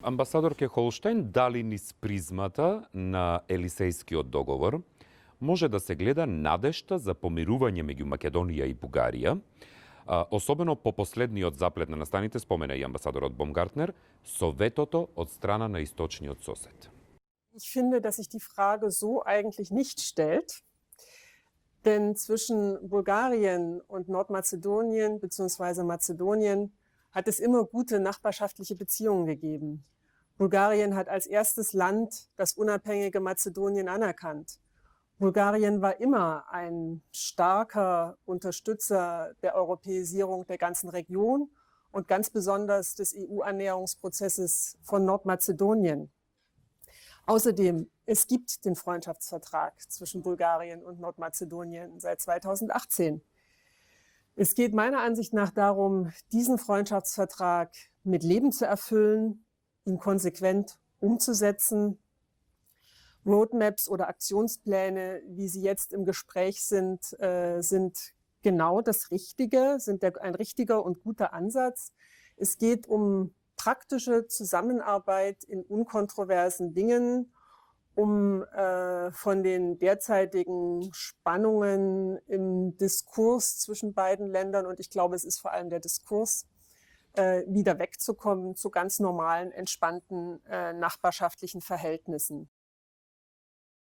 Амбасадорке Холштајн, дали низ призмата на Елисејскиот договор може да се гледа надежта за помирување меѓу Македонија и Бугарија, особено по последниот заплет на настаните, спомена и амбасадорот Бомгартнер, со ветото од страна на источниот сосед. Ich finde, dass sich die Frage so eigentlich nicht stellt, denn zwischen Bulgarien und Nordmazedonien bzw. Mazedonien hat es immer gute nachbarschaftliche Beziehungen gegeben. Bulgarien hat als erstes Land das unabhängige Mazedonien anerkannt. Bulgarien war immer ein starker Unterstützer der Europäisierung der ganzen Region und ganz besonders des EU-Annäherungsprozesses von Nordmazedonien. Außerdem, es gibt den Freundschaftsvertrag zwischen Bulgarien und Nordmazedonien seit 2018. Es geht meiner Ansicht nach darum, diesen Freundschaftsvertrag mit Leben zu erfüllen, ihn konsequent umzusetzen. Roadmaps oder Aktionspläne, wie sie jetzt im Gespräch sind, sind genau das Richtige, sind ein richtiger und guter Ansatz. Es geht um praktische Zusammenarbeit in unkontroversen Dingen, um von den derzeitigen Spannungen im Diskurs zwischen beiden Ländern, und ich glaube, es ist vor allem der Diskurs, wieder wegzukommen zu ganz normalen, entspannten nachbarschaftlichen Verhältnissen.